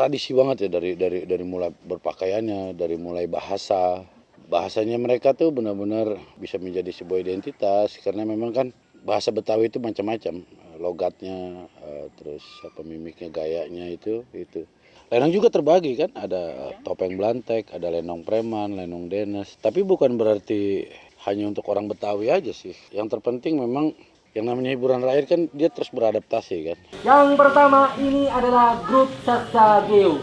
tradisi banget ya dari mulai berpakaiannya, dari mulai bahasanya mereka tuh benar-benar bisa menjadi sebuah identitas karena memang kan bahasa Betawi itu macam-macam, logatnya, terus apa mimiknya, gayanya itu. Lenong juga terbagi kan, ada topeng Blantek, ada lenong preman, lenong denes. Tapi bukan berarti hanya untuk orang Betawi aja sih. Yang terpenting memang yang namanya hiburan rakyat kan dia terus beradaptasi kan. Yang pertama ini adalah grup Saksageo.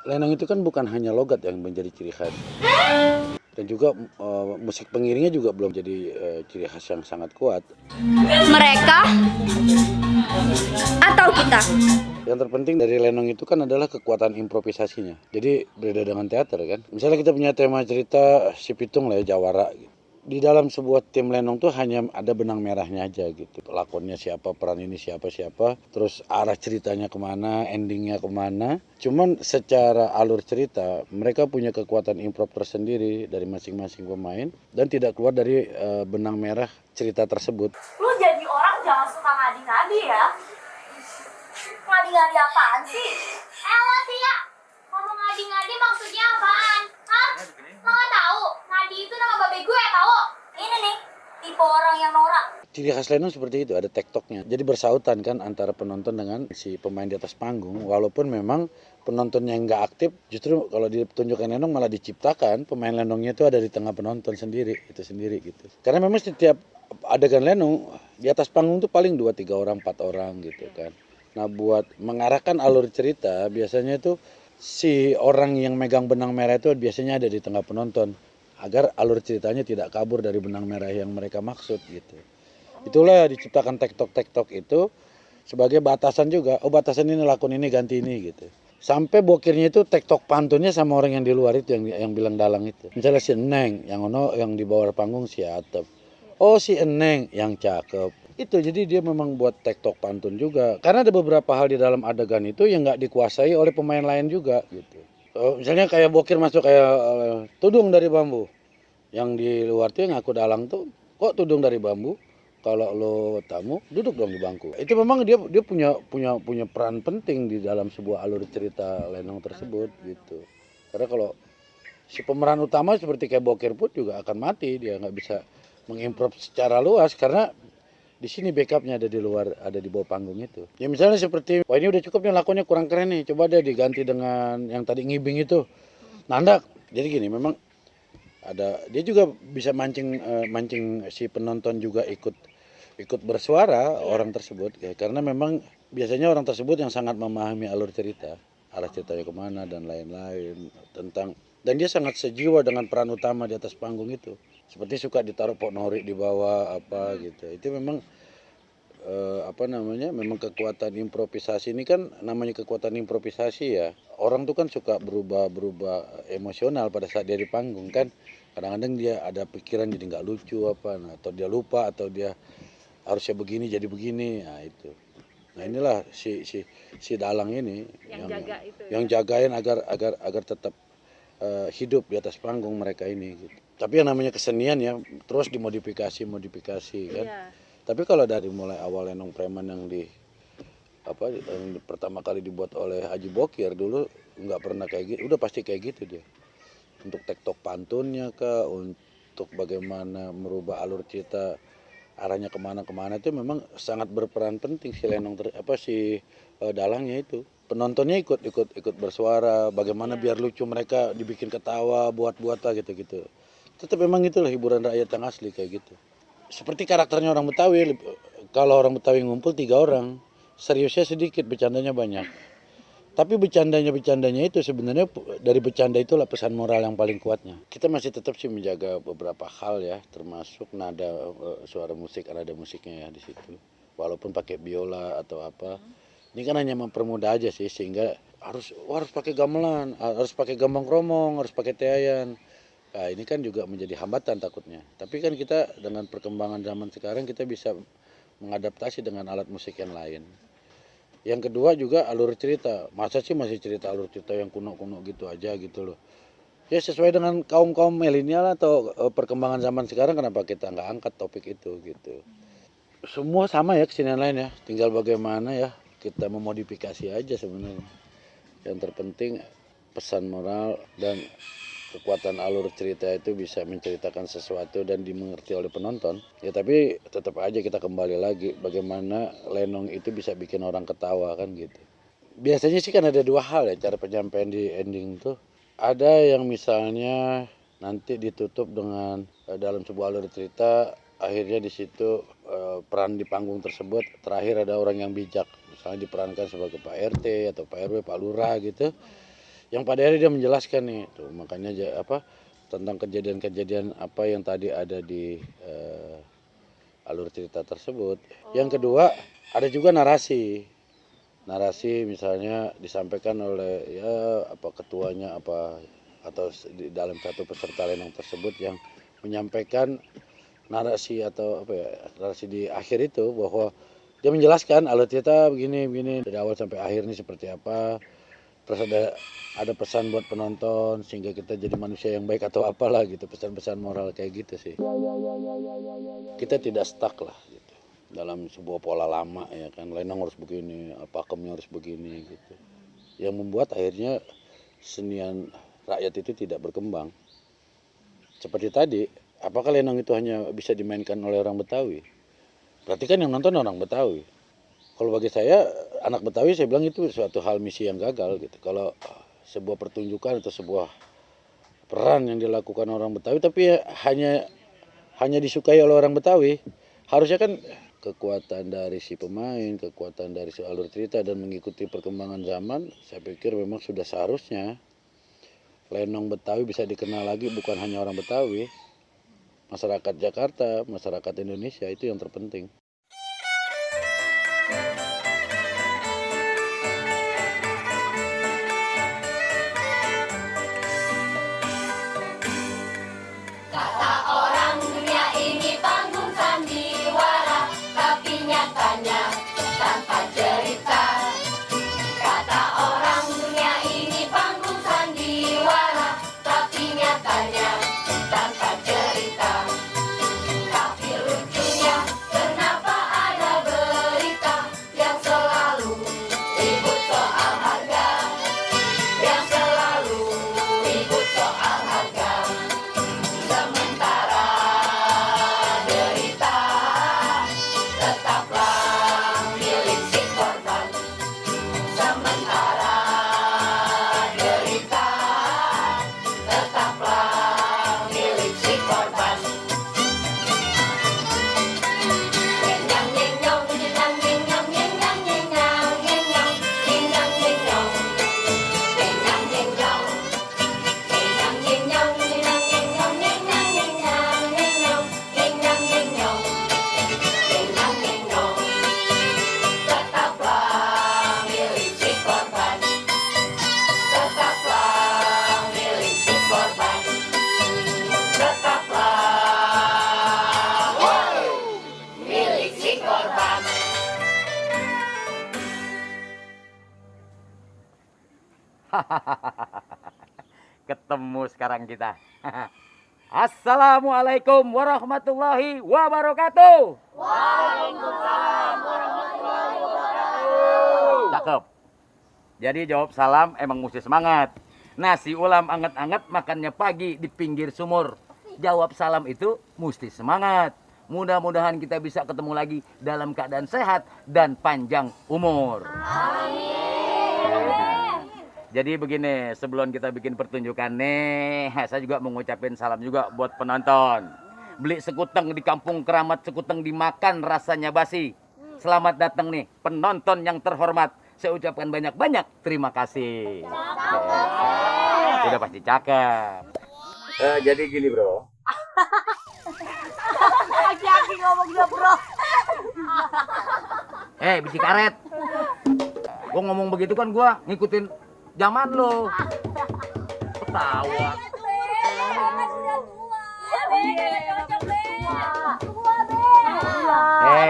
Lenong itu kan bukan hanya logat yang menjadi ciri khas. Dan juga musik pengiringnya juga belum jadi ciri khas yang sangat kuat. Mereka atau kita? Yang terpenting dari lenong itu kan adalah kekuatan improvisasinya. Jadi beda dengan teater kan. Misalnya kita punya tema cerita si Pitung lah ya, Jawara. Di dalam sebuah tim lenong tuh hanya ada benang merahnya aja gitu. Lakonnya siapa, peran ini siapa, terus arah ceritanya kemana, endingnya kemana. Cuman secara alur cerita, mereka punya kekuatan improv tersendiri dari masing-masing pemain. Dan tidak keluar dari benang merah cerita tersebut. Lu jadi orang jangan suka ngadi-ngadi ya. Ngadi-ngadi apaan sih? Elah Tia, ngomong ngadi-ngadi maksudnya apaan? Hah? Lo gak tahu? Ngadi itu nama babe gue tahu? Ini nih, tipe orang yang norak. Ciri khas lenong seperti itu, ada tektoknya. Jadi bersautan kan antara penonton dengan si pemain di atas panggung. Walaupun memang penontonnya nggak aktif, justru kalau ditunjukkan lenong malah diciptakan pemain lenongnya itu ada di tengah penonton sendiri, itu sendiri gitu. Karena memang setiap adegan lenong di atas panggung tuh paling 2-3 orang, 4 orang gitu kan. Nah buat mengarahkan alur cerita biasanya itu si orang yang megang benang merah itu biasanya ada di tengah penonton agar alur ceritanya tidak kabur dari benang merah yang mereka maksud gitu. Itulah diciptakan tektok-tektok itu sebagai batasan juga. Oh batasan ini lakon ini ganti ini gitu. Sampai bokirnya itu tektok pantunnya sama orang yang di luar itu yang bilang dalang itu. Misalnya si Eneng yang di bawah panggung si Atep. Oh si Eneng yang cakep. Itu jadi dia memang buat tektok pantun juga. Karena ada beberapa hal di dalam adegan itu yang nggak dikuasai oleh pemain lain juga gitu. Misalnya kayak bokir masuk kayak tudung dari bambu. Yang di luar tuh yang ngaku dalang tuh kok tudung dari bambu. Kalau lo tamu duduk dong di bangku. Itu memang dia punya peran penting di dalam sebuah alur cerita lenong tersebut gitu. Karena kalau si pemeran utama seperti kayak bokir pun juga akan mati, dia nggak bisa mengimprov secara luas karena di sini backupnya ada di luar, ada di bawah panggung itu. Ya misalnya seperti, wah ini udah cukup nih lakonnya kurang keren nih, coba deh diganti dengan yang tadi ngibing itu. Nandak. Jadi gini, memang ada dia juga bisa mancing si penonton juga ikut bersuara orang tersebut ya, karena memang biasanya orang tersebut yang sangat memahami alur cerita, arah ceritanya kemana dan lain-lain dan dia sangat sejiwa dengan peran utama di atas panggung itu. Seperti suka ditaruh pok nori di bawah apa gitu. Itu memang memang kekuatan improvisasi ini kan namanya kekuatan improvisasi ya. Orang tuh kan suka berubah emosional pada saat dia di panggung kan. Kadang-kadang dia ada pikiran jadi nggak lucu atau dia lupa atau dia harusnya begini jadi begini. Nah itu. Nah inilah si dalang ini yang jagain agar tetap hidup di atas panggung mereka ini gitu. Tapi yang namanya kesenian ya terus dimodifikasi kan. Iya. Tapi kalau dari mulai awal lenong preman yang pertama kali dibuat oleh Haji Bokir dulu nggak pernah kayak gitu, udah pasti kayak gitu dia. Untuk tektok pantunnya untuk bagaimana merubah alur cerita arahnya kemana itu memang sangat berperan penting si lenong dalangnya itu. Penontonnya ikut bersuara, bagaimana biar lucu mereka dibikin ketawa, buat gitu. Tetap memang itulah hiburan rakyat yang asli kayak gitu. Seperti karakternya orang Betawi, kalau orang Betawi ngumpul 3 orang, seriusnya sedikit, bercandanya banyak. Tapi bercandanya itu sebenarnya dari bercanda itulah pesan moral yang paling kuatnya. Kita masih tetap sih menjaga beberapa hal ya, termasuk nada suara musik, nada musiknya ya di situ. Walaupun pakai biola atau apa. Ini kan hanya mempermudah aja sih sehingga harus pakai gamelan, harus pakai gambang kromong, harus pakai teayan. Nah, ini kan juga menjadi hambatan takutnya. Tapi kan kita dengan perkembangan zaman sekarang kita bisa mengadaptasi dengan alat musik yang lain. Yang kedua juga alur cerita. Masa sih masih cerita alur cerita yang kuno-kuno gitu aja gitu loh. Ya sesuai dengan kaum milenial atau perkembangan zaman sekarang kenapa kita nggak angkat topik itu gitu. Semua sama ya kesenian lain ya. Tinggal bagaimana ya kita memodifikasi aja sebenarnya. Yang terpenting pesan moral dan kekuatan alur cerita itu bisa menceritakan sesuatu dan dimengerti oleh penonton. Ya tapi tetap aja kita kembali lagi bagaimana Lenong itu bisa bikin orang ketawa kan gitu. Biasanya sih kan ada dua hal ya cara penyampaian di ending tuh. Ada yang misalnya nanti ditutup dengan dalam sebuah alur cerita akhirnya di situ peran di panggung tersebut terakhir ada orang yang bijak. Misalnya diperankan sebagai Pak RT atau Pak RW, Pak Lurah gitu. Yang pada akhirnya dia menjelaskan nih, tuh makanya tentang kejadian-kejadian apa yang tadi ada di alur cerita tersebut. Yang kedua ada juga narasi misalnya disampaikan oleh ketuanya atau di dalam satu peserta Lenong tersebut yang menyampaikan narasi narasi di akhir itu bahwa dia menjelaskan alur cerita begini dari awal sampai akhir ini seperti apa. Terus ada pesan buat penonton sehingga kita jadi manusia yang baik atau apalah gitu, pesan-pesan moral kayak gitu sih. Kita tidak stuck lah gitu dalam sebuah pola lama ya kan, Lenong harus begini, pakemnya harus begini gitu. Yang membuat akhirnya senian rakyat itu tidak berkembang. Seperti tadi, apakah Lenong itu hanya bisa dimainkan oleh orang Betawi? Berarti kan yang nonton orang Betawi. Kalau bagi saya anak Betawi saya bilang itu suatu hal misi yang gagal gitu. Kalau sebuah pertunjukan atau sebuah peran yang dilakukan orang Betawi tapi hanya disukai oleh orang Betawi, harusnya kan kekuatan dari si pemain, kekuatan dari si alur cerita dan mengikuti perkembangan zaman, saya pikir memang sudah seharusnya Lenong Betawi bisa dikenal lagi bukan hanya orang Betawi, masyarakat Jakarta, masyarakat Indonesia itu yang terpenting. Ketemu sekarang kita. Assalamualaikum warahmatullahi wabarakatuh. Waalaikumsalam warahmatullahi wabarakatuh. Cakep. Jadi jawab salam emang mesti semangat. Nasi ulam anget-anget makannya pagi di pinggir sumur. Jawab salam itu mesti semangat. Mudah-mudahan kita bisa ketemu lagi dalam keadaan sehat dan panjang umur. Jadi begini, sebelum kita bikin pertunjukan nih, saya juga mau ngucapin salam juga buat penonton. Beli sekuteng di Kampung Keramat, sekuteng dimakan rasanya basi. Selamat datang nih penonton yang terhormat. Saya ucapkan banyak-banyak terima kasih. Udah pasti cakep. Jadi gini bro. Aki-aki ngomong dia bro. Bisi karet. Gua ngomong begitu kan gua ngikutin zaman lo. Ketawa.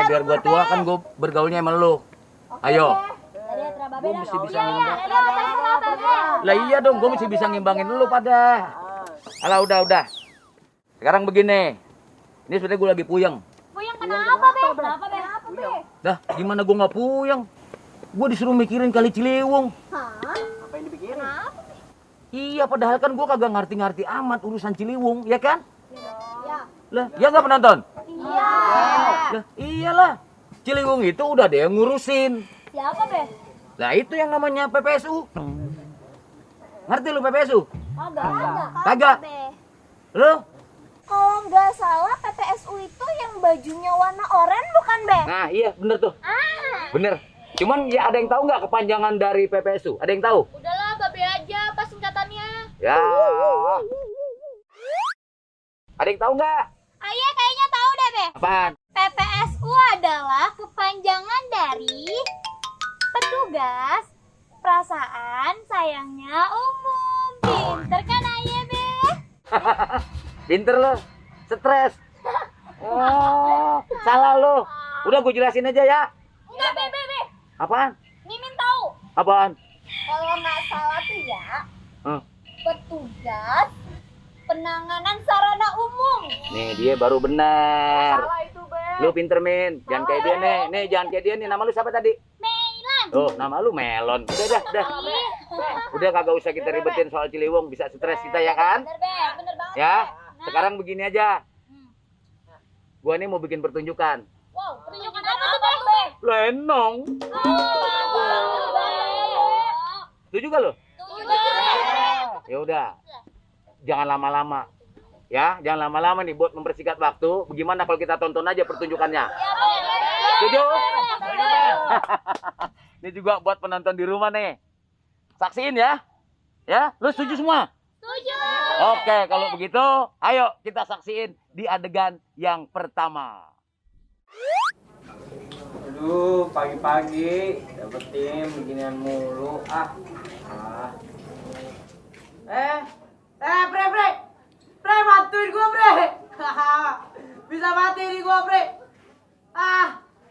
Biar gua tua kan gua bergaulnya sama lo. Ayo. Gua mesti bisa ngimbang. Lah iya dong, gua mesti bisa ngimbangin lu pada. Alah udah. Sekarang begini. Ini sebenarnya gua lagi puyeng. Puyeng kenapa, Be? Kenapa, Be? Dah, gimana gua nggak puyeng? Gue disuruh mikirin Kali Ciliwung. Hah? Apa yang dipikirin? Kenapa? Iya, padahal kan gue kagak ngerti-ngerti amat urusan Ciliwung, ya kan? Ya. Lah, ya nggak penonton? Iya. Lah, iyalah. Ciliwung itu udah ada yang ngurusin. Siapa, Be? Lah, itu yang namanya PPSU. Ngerti lu PPSU? Kagak. Kagak. Be. Lu? Kalau nggak salah PPSU itu yang bajunya warna oranye bukan, Be? Nah, iya, bener tuh. Ah. Bener. Cuman ya ada yang tahu nggak kepanjangan dari PPSU? Ada yang tahu? Udahlah, babe aja pas singkatannya. Ya. Ada yang tahu nggak? Ayah kayaknya tahu deh, Be. Apaan? PPSU adalah kepanjangan dari petugas perasaan sayangnya umum. Pinter kan Ayah, Be? Pinter lo. Stres. Oh, salah lo. Udah gue jelasin aja ya. Enggak, Be. Apaan? Mimin tahu. Apaan? Kalau nggak salah tuh ya, Hmm. petugas penanganan sarana umum. Nih dia baru benar. Salah itu, Be. Lu pinter Min. Jangan kayak dia nih. Nih jangan kayak dia nih. Nama lu siapa tadi? Meilan. Oh, nama lu Melon. Udah. Udah kagak usah kita ribetin soal Ciliwung. Bisa stres kita ya kan? Bener, Be. Bener banget. Ya. Sekarang begini aja. Gua nih mau bikin pertunjukan. Wow, pertunjukan apa tuh, Be? Lenong. Setuju gak lu? Ya udah. Jangan lama-lama. Ya, jangan lama-lama nih buat mempersingkat waktu. Bagaimana kalau kita tonton aja pertunjukannya? Setuju? Ini juga buat penonton di rumah nih. Saksiin ya. Ya, lu setuju semua? Setuju. Oke, kalau begitu, ayo kita saksiin di adegan yang pertama. Aduh, pagi-pagi dapetin beginian mulu. Bre, bantuin gua, Bre. Bisa mati nih gua, Bre.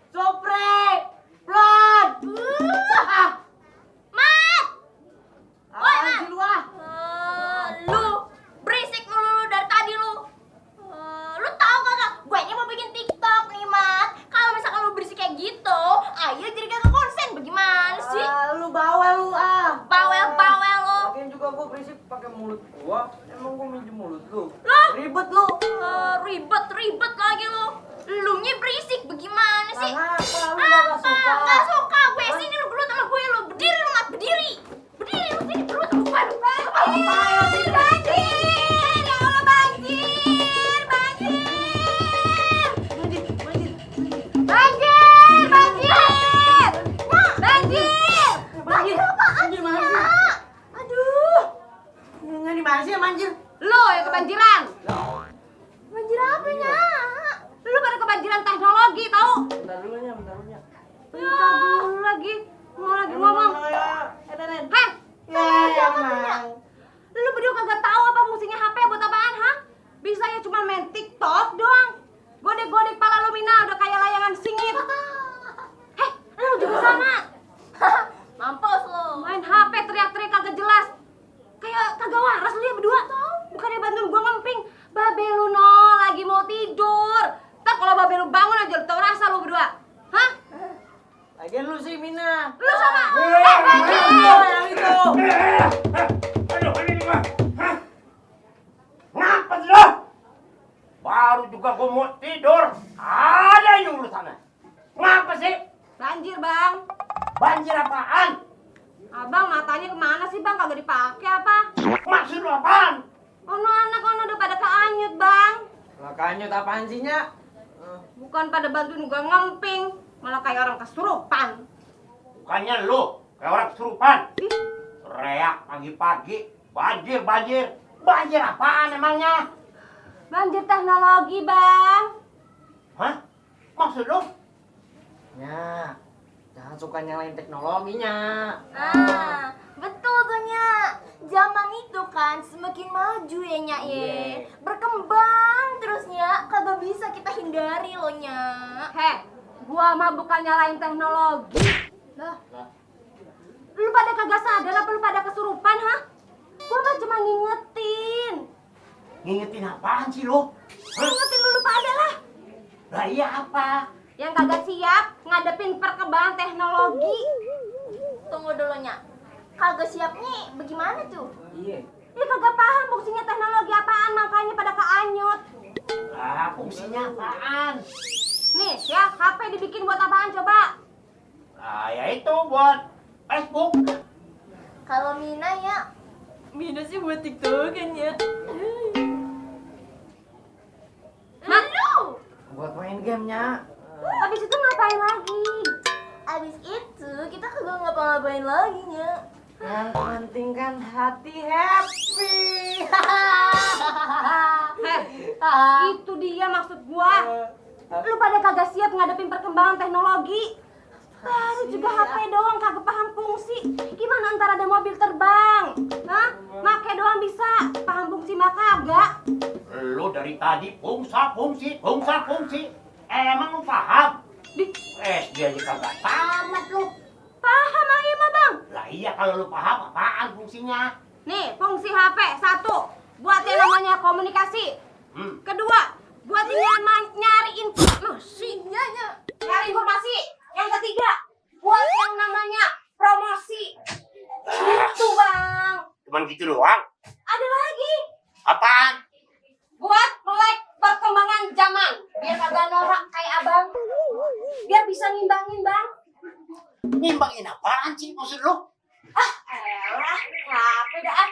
Sopre. Pelan. Mat! Apaan sih lu, Lu berisik mulu dari tadi lu. Lu tahu kagak? Gue ini mau bikin TikTok nih, Mat. Kalau misalkan lu berisik kayak gitu, ayo jadi kagak konsen. Bagaimana sih? Lu bawel lu, Bawel lu. Lagian juga gua berisik pakai mulut gua. Emang gua minjem mulut lu. Lah? Ribet lu. Ribet lagi lu. Lu nya berisik bagaimana sih? Kenapa lu gak suka? Gak suka gue sini lu gelut sama gue lu. Berdiri lu, Mat, berdiri. Berdiri lu sini gelut sama gue lu. Banjir! Ya Allah, banjir! Banjir apaan sih, Mak? Aduh. Nggak dimana sih manjir? Lu yang kebanjiran. Banjir apanya? Lu pada kebanjiran teknologi tahu? Bentar dulu nya. Ya, dulu lagi ngomong. Heh, Ya, emang. lu berdua kagak tahu apa fungsinya HP buat apaan, ha? Bisa ya cuma main TikTok doang. Godek-godek pala lu Mina udah kayak layangan singit. Heh, lu juga sama. Mampus lu. Main HP teriak-teriak kagak jelas. Kayak kagak waras lu ya berdua. Bukannya bantuin gua ngemping. Babe lu no lagi mau tidur. Ntar kalau babe lu bangun aja lu tau rasa lu berdua. Hah? Lagian lu sih Mina. Lu sama. Yang itu. Aduh, ini mah. Hah? Ngapa sih lo? Baru juga gue mau tidur. Ada yang urusannya. Ngapa sih? Banjir, Bang. Banjir apaan? Abang matanya kemana sih, Bang? Kagak dipakai apa? Maksud lo apaan? Ono anak udah pada keanyut, Bang. Makanya apaan sih nya? Bukan pada bantuin gua ngemping, malah kayak orang kesurupan. Bukannya lo kayak orang kesurupan. Ih, Teriak pagi-pagi. Banjir, banjir. Banjir apaan emangnya? banjir teknologi, Bang. Hah? Maksud lo? Nya, jangan suka nyalain teknologinya. Betul tuh, Nya. Zaman itu kan semakin maju ya, Nya, Iya. berkembang terus, Nya. Kagak bisa kita hindari loh, Nya. Heh, gua mah bukan nyalain teknologi. Lah. Lu pada kagak sadar apa lu pada kesurupan, ha? Gua mah cuma ngingetin. Ngingetin apaan sih lo? Hah? Ngingetin lu pada lah. Lah iya apa? Yang kagak siap ngadepin perkembangan teknologi. tunggu dulunya. Kagak siap nih, bagaimana tuh? Iya. Ih kagak paham fungsinya teknologi apaan, makanya pada keanyut. Ah, fungsinya apaan? Nih ya, HP dibikin buat apaan coba? Ah, ya itu buat Facebook. Kalau Mina ya, Mina sih buat TikTok kan ya. Malu. Buat main gamenya. Habis itu ngapain lagi? abis itu kita kagak ngapa-ngapain lagi nya. Yang penting kan hati happy. Itu dia maksud gua. Lu pada kagak siap ngadepin perkembangan teknologi. Baru juga HP doang kagak paham fungsi. Gimana ntar ada mobil terbang? Hah? Make doang bisa, paham fungsi mah kagak. Lu dari tadi fungsi. Emang lu paham? Dia aja kagak tamat lu. Paham aja mah bang. Lah iya kalau lu paham apaan fungsinya? Nih fungsi HP satu, buat yang namanya komunikasi. Kedua, buat yang nyari informasi. Nyari informasi. Yang ketiga, buat yang namanya promosi. Gitu bang. Cuman gitu doang? Ada lagi. Apaan? Buat melek perkembangan zaman. Biar kagak norak kayak abang. Biar bisa ngimbangin bang. Nimbangin apaan sih maksud lu? Elah, apa dah?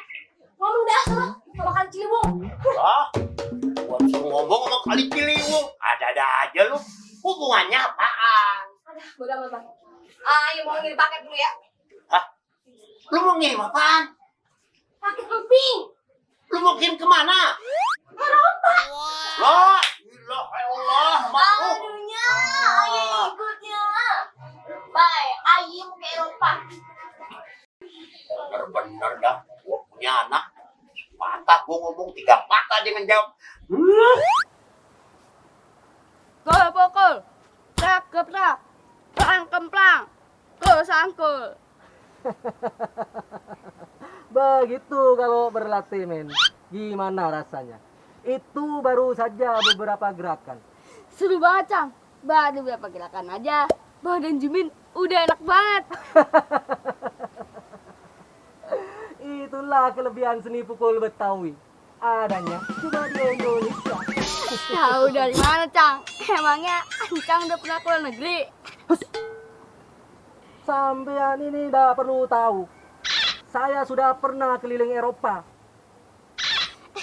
Ngomong dah sana, sama Kali Ciliwung. Ah, gua suruh ngomong sama Kali Ciliwung. Ada-ada aja lu. Hubungannya apaan? Aduh, bodoh amat bang. Ayo mau ngirim paket dulu ya. Hah? Lu mau ngirim apaan? Paket emping. Lu mau kirim kemana? Eropa. Lah, ilah Allah, makhluk. Aduhnya, ayo ikutnya. Bye, ayo ke Eropa. Bener-bener dah, gua punya anak. Patah gua ngomong 3 patah dia menjawab. Kol pokol, prak keprak, perang kemplang, kol sangkul. Begitu kalau berlatih men. Gimana rasanya? Itu baru saja beberapa gerakan. Seru banget, Cang. Baru beberapa gerakan aja. Badan Jimin udah enak banget. Itulah kelebihan seni pukul Betawi. Adanya cuma di Indonesia. Tahu dari mana, Cang? Emangnya Cang udah pernah ke luar negeri? Sampean ini tidak perlu tahu. Saya sudah pernah keliling Eropa.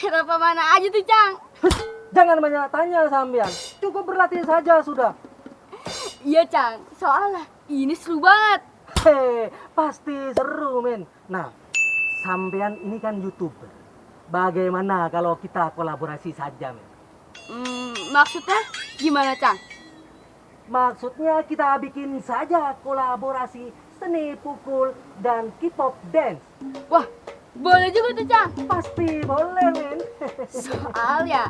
Eropa mana aja tuh, Cang? Jangan banyak tanya sampean. Cukup berlatih saja sudah. Iya, Cang. Soalnya ini seru banget. Pasti seru men. Nah, sampean ini kan YouTuber. Bagaimana kalau kita kolaborasi saja men? Maksudnya gimana, Cang? Maksudnya kita bikin saja kolaborasi seni pukul dan K-pop dance. Wah, boleh juga tuh, Cang. Pasti boleh men. Soalnya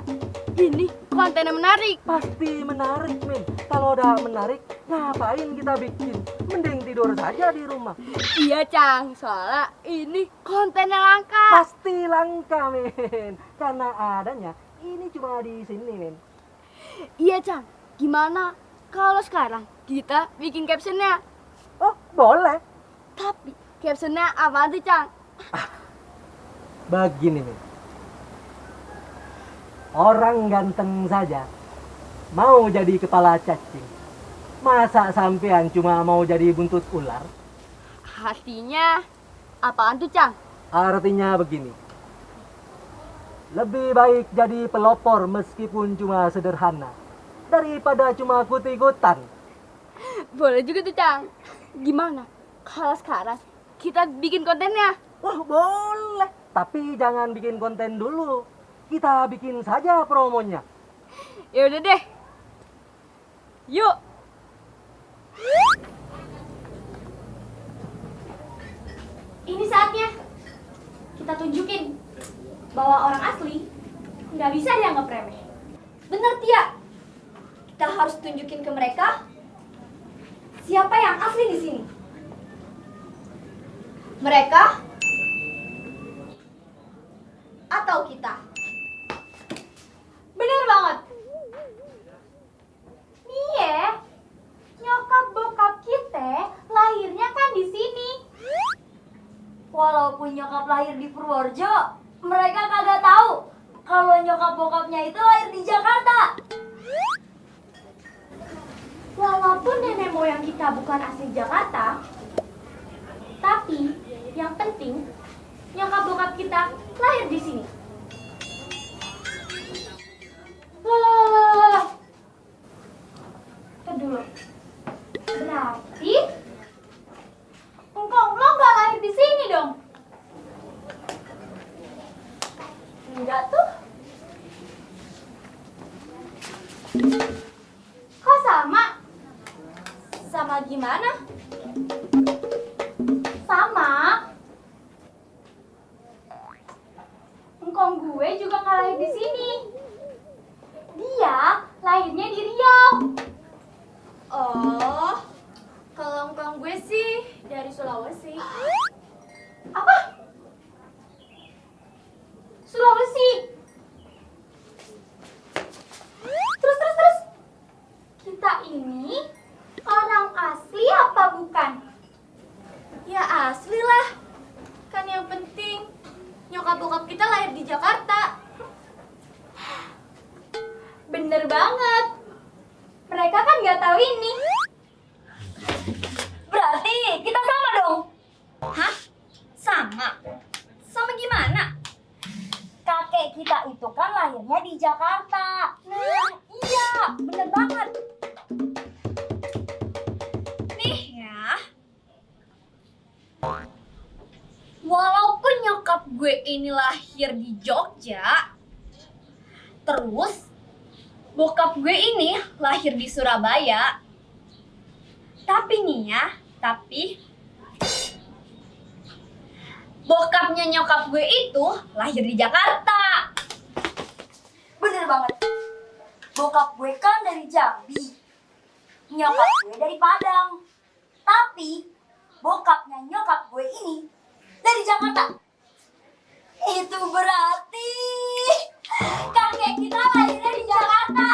ini kontennya menarik. Pasti menarik men. Kalau udah menarik, ngapain kita bikin? Mending tidur saja di rumah. Iya, Cang. Soalnya ini kontennya langka. Pasti langka men. Karena adanya ini cuma di sini men. Iya, Cang. Gimana kalau sekarang kita bikin captionnya? Oh boleh. Tapi captionnya apa tuh, Cang? Begini men. Orang ganteng saja mau jadi kepala cacing. Masa sampean cuma mau jadi buntut ular? Artinya apaan tuh, Cang? Artinya begini. Lebih baik jadi pelopor meskipun cuma sederhana daripada cuma ikut-ikutan. Boleh juga tuh, Cang. Gimana kalau sekarang kita bikin kontennya? Wah boleh. Tapi jangan bikin konten dulu. Kita bikin saja promonya. Ya udah deh. Yuk. Ini saatnya kita tunjukin bahwa orang asli nggak bisa dianggap remeh. Bener Tia? Kita harus tunjukin ke mereka siapa yang asli di sini. Mereka atau kita? Bener banget. Nih ya, nyokap bokap kita lahirnya kan di sini. nyokap lahir di Purworejo, mereka kagak tahu kalau nyokap bokapnya itu lahir di Jakarta. Walaupun nenek moyang kita bukan asli Jakarta, tapi yang penting nyokap bokap kita lahir di sini. Loh. Dulu. Berarti engkong lo nggak lahir di sini dong? Enggak tuh. Kok sama? Sama gimana? Sama. Engkong gue juga nggak lahir di sini. Dia lahirnya di Riau. Oh, kalau engkong gue sih dari Sulawesi. Apa? Sulawesi. Terus. Kita ini orang asli apa bukan? Ya asli lah. Kan yang penting nyokap bokap kita lahir di Jakarta. Bener banget. Mereka kan nggak tahu ini. Berarti kita sama dong. Hah? Sama? Sama gimana? Kakek kita itu kan lahirnya di Jakarta. Nah, iya, bener banget. Nih ya. Walaupun nyokap gue ini lahir di Jogja, terus bokap gue ini lahir di Surabaya. Tapi nih ya, bokapnya nyokap gue itu lahir di Jakarta. Bener banget. Bokap gue kan dari Jambi, nyokap gue dari Padang. Tapi bokapnya nyokap gue ini dari Jakarta. Itu berarti kakek kita lahirnya di Jakarta.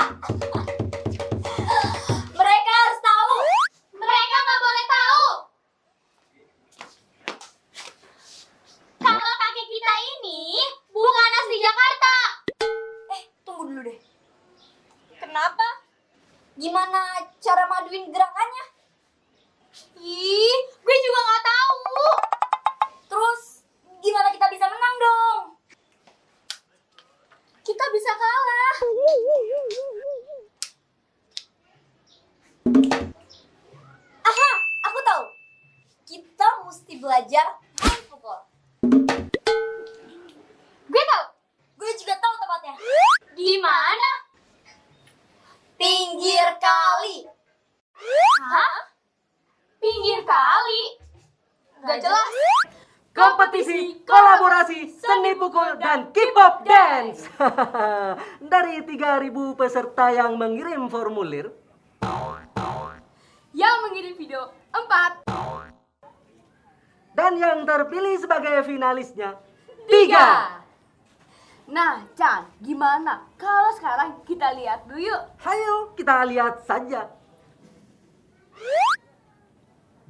Mereka harus tahu. Mereka nggak boleh tahu kalau kakek kita ini bukan asli Jakarta. Tunggu dulu deh. Kenapa? Gimana cara maduin gerakannya? Ih, gue juga nggak tahu. Terus gimana kita bisa menang dong? Kita bisa kalah. Aha, aku tahu. Kita mesti belajar main pukul. Gue tahu. Gue juga tahu tempatnya. Di mana? Pinggir kali. Hah? Pinggir kali? Gak jelas. Kompetisi, kolaborasi, seni pukul, dan K-pop dance. Dari 3.000 peserta yang mengirim formulir, Yang mengirim video 4. dan yang terpilih sebagai finalisnya 3. Nah, Chan, gimana kalau sekarang kita lihat dulu yuk? Hayo kita lihat saja.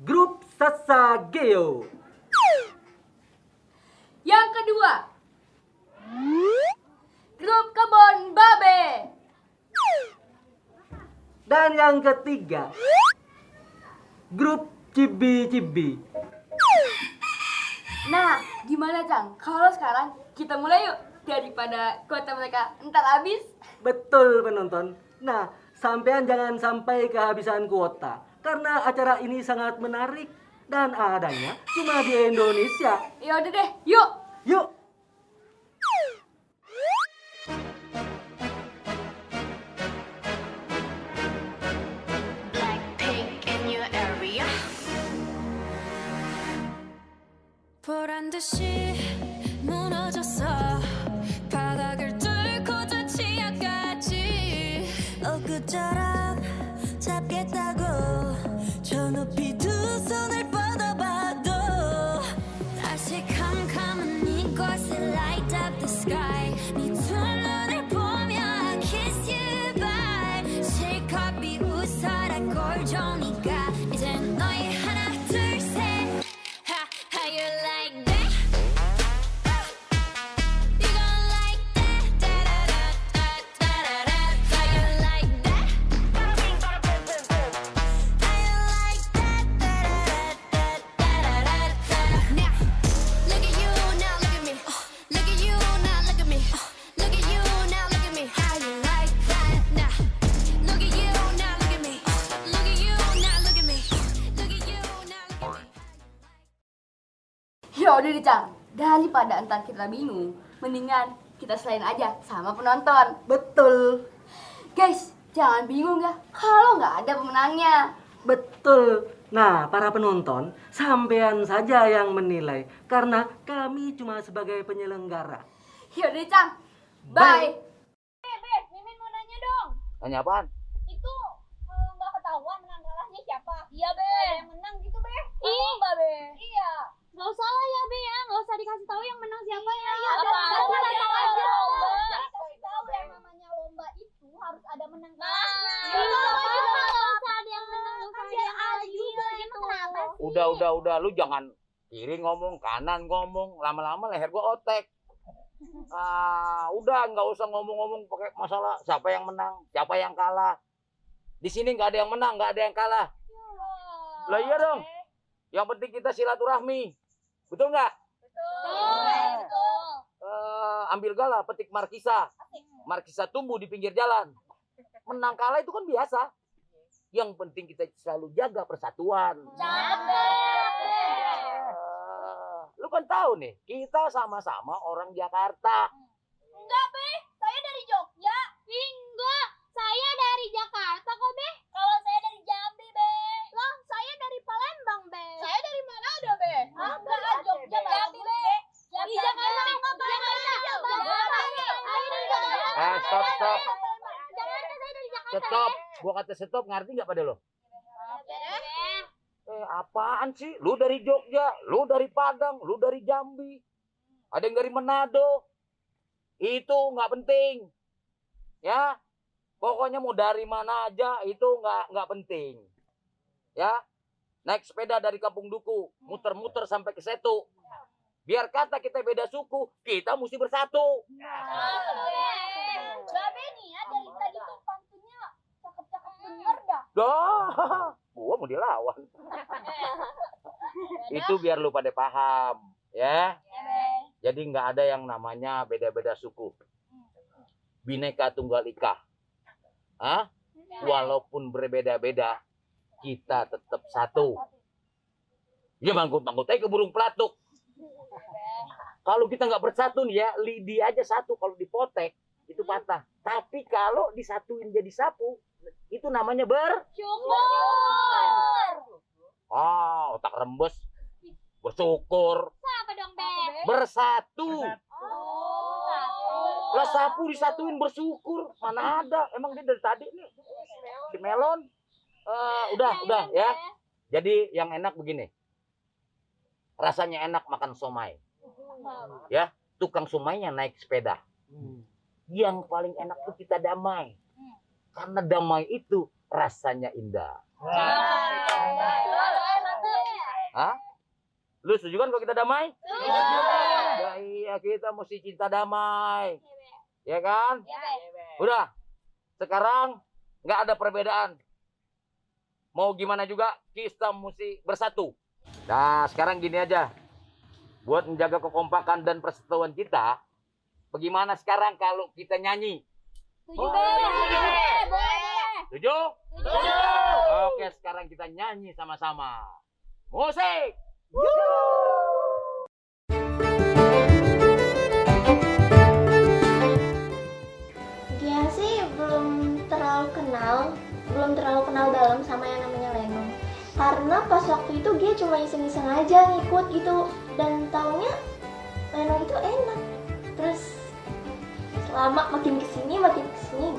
Grup Sasageo. Yang kedua, grup Kebon Babe. Dan yang ketiga, grup Cibi-Cibi. Nah, gimana Cang? Kalau sekarang kita mulai yuk, daripada kuota mereka ntar habis. Betul penonton. Nah, sampean jangan sampai kehabisan kuota, karena acara ini sangat menarik dan adanya cuma di Indonesia. Ya udah deh, yuk. Yuk. Blackpink in your area. 보란 듯이 무너졌어. 바닥을 뚫고 저 지하까지. 엊그처럼 잡겠다고 저 높이 두 손을 뻗어봐도 다시 캄캄한 이곳에 light up the sky. 네 두 눈을 보며 I kiss you bye. 실컷 비웃어라 꼴좋으니까 이젠 너희 하나 둘 셋. How you like that? Ya udah deh Cang, daripada entar kita bingung, mendingan kita selain aja sama penonton. Betul. Guys, jangan bingung ya kalau nggak ada pemenangnya. Betul. Nah, para penonton, sampean saja yang menilai karena kami cuma sebagai penyelenggara. Ya udah Cang, bye. Mimin mau nanya dong. Tanya apaan? Itu nggak ketahuan menang kalahnya siapa? Iya, Be. Ada yang menang gitu, Be. Ih, Mbak Be. Iya. Nggak usah lah ya, Be ya. Nggak usah dikasih tahu yang menang siapa ya. Iya, apa aja lomba. Kasih tahu yang namanya lomba itu harus ada menang kalahnya. Nggak usah ada yang menang, nggak usah ada yang kalah juga gitu. Kenapa sih? Udah, lu jangan kiri ngomong, kanan ngomong, lama-lama leher gua otek. Udah nggak usah ngomong-ngomong pakai masalah siapa yang menang, siapa yang kalah. Di sini nggak ada yang menang, nggak ada yang kalah. Lah iya dong. Yang penting kita silaturahmi. Betul nggak? Betul. Ambil galah, petik markisa. Markisa tumbuh di pinggir jalan. Menang kalah itu kan biasa. Yang penting kita selalu jaga persatuan. Lu kan tahu nih, kita sama-sama orang Jakarta. Enggak, Be. Saya dari Jogja. Enggak. Saya dari Jakarta kok, Be. Kalau saya dari Jambi, Be. Loh, saya dari Palembang, Be. Saya dari Manado, Be. Enggak, Jogja, Jambi, Be. Di Jakarta enggak Stop. Jakarta, saya dari Jakarta. Stop. Gua kata stop, ngerti nggak pada lo? Apaan sih? Lu dari Jogja, lu dari Padang, lu dari Jambi. Ada yang dari Manado. Itu nggak penting. Ya. Pokoknya mau dari mana aja itu nggak penting. Ya. Naik sepeda dari Kampung Duku, muter-muter sampai ke Setu. Biar kata kita beda suku, kita mesti bersatu. Babe nih ya, dari tadi tuh pantunnya cakep-cakep bener dah. Dah, gua mau dilawan. Itu biar lu pada paham, ya. Jadi nggak ada yang namanya beda-beda suku. Bineka Tunggal Ika. Walaupun berbeda-beda, kita tetap satu. Ya mangkut-mangkut aja ke burung pelatuk. Kalau kita nggak bersatu nih ya, lidi aja satu kalau dipotek itu patah. Tapi kalau disatuin jadi sapu, itu namanya otak rembes, bersyukur, Apa dong, Be? bersatu. Lah sapu disatuin bersyukur, mana ada? Emang dia dari tadi nih si melon. Udah ya. Jadi yang enak begini. Rasanya enak makan somai. Ya, tukang somainya naik sepeda. Yang paling enak tuh kita damai. Karena damai itu rasanya indah. Lu setuju kan kalau kita damai? Ya iya, kita mesti cinta damai. Ya kan? Udah. Sekarang nggak ada perbedaan. Mau gimana juga kita mesti bersatu. Nah, sekarang gini aja. Buat menjaga kekompakan dan persatuan kita, bagaimana sekarang kalau kita nyanyi? Setuju? Oke, sekarang kita nyanyi sama-sama. Musik! Dia sih belum terlalu kenal dalam sama yang namanya Lenong. Karena pas waktu itu dia cuma iseng-iseng aja ngikut gitu, dan taunya Lenong itu enak. Terus selama makin kesini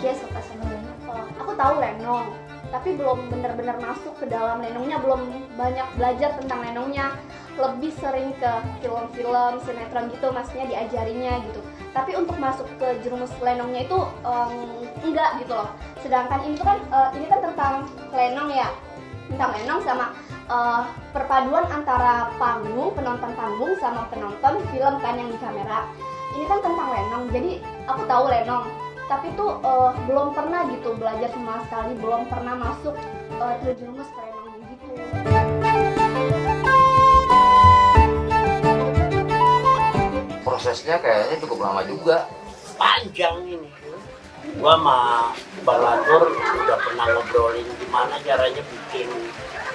dia suka sama Lenong. Aku tahu Lenong, tapi belum benar-benar masuk ke dalam Lenongnya, belum banyak belajar tentang Lenongnya. Lebih sering ke film-film, sinetron gitu, maksudnya diajarinya gitu. Tapi untuk masuk ke jerumus Lenongnya itu enggak gitu loh. Sedangkan ini tuh kan ini kan tentang Lenong ya, tentang Lenong sama perpaduan antara penonton panggung sama penonton film kan yang di kamera. Ini kan tentang Lenong, jadi aku tahu Lenong, tapi tuh belum pernah gitu belajar sama sekali, belum pernah masuk terjerumus ke Lenong gitu. Prosesnya kayaknya cukup lama juga. Panjang ini. Gua sama Balatur udah pernah ngobrolin gimana caranya bikin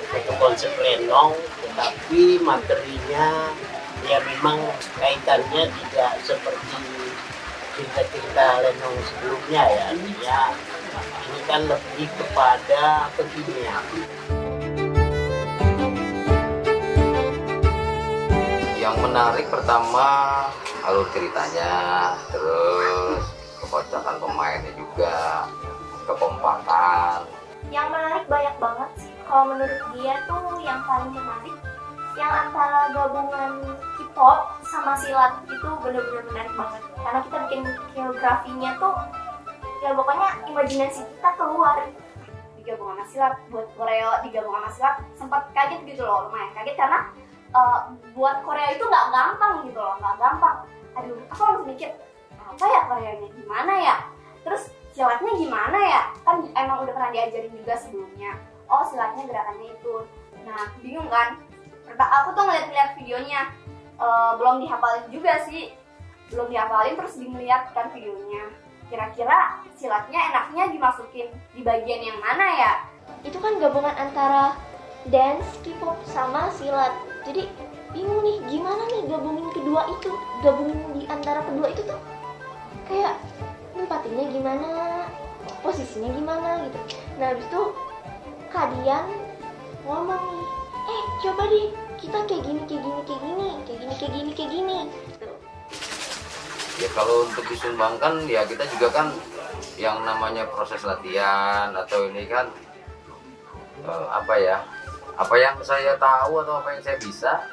satu konsep Lenong, tetapi materinya Ya memang kaitannya tidak seperti cerita-cerita Lenong sebelumnya ya. Ya ini kan lebih kepada kekinian. Yang menarik pertama alur ceritanya, terus kekocakan pemainnya juga, kekompakan. Yang menarik banyak banget sih. Kalau menurut dia tuh yang paling menarik yang antara gabungan K-pop sama silat itu bener-bener menarik banget. Karena kita bikin koreografinya tuh ya pokoknya imajinasi kita keluar. Digabung sama silat, buat koreo digabung sama silat sempat kaget gitu loh, lumayan kaget karena buat koreo itu nggak gampang gitu loh, nggak gampang. Aduh, aku langsung mikir apa ya koreonya gimana ya, terus silatnya gimana ya, kan emang udah pernah diajarin juga sebelumnya. Oh silatnya gerakannya itu, nah bingung kan. Aku tuh ngeliat videonya, belum dihafalin juga sih, belum dihafalin terus dilihat kan videonya. Kira-kira silatnya enaknya dimasukin di bagian yang mana ya? Itu kan gabungan antara dance, K-pop sama silat. Jadi bingung nih gimana nih gabungin kedua itu, gabungin di antara kedua itu tuh kayak nempatinnya gimana, posisinya gimana gitu. Nah habis itu Kadian ngomong nih, coba deh kita kayak gini gitu. Ya kalau untuk disumbangkan ya kita juga kan yang namanya proses latihan atau ini kan apa yang saya tahu atau apa yang saya bisa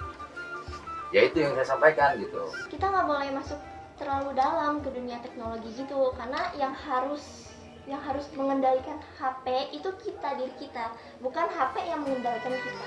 ya itu yang saya sampaikan gitu. Kita nggak boleh masuk terlalu dalam ke dunia teknologi gitu, karena yang harus mengendalikan HP itu diri kita, bukan HP yang mengendalikan kita.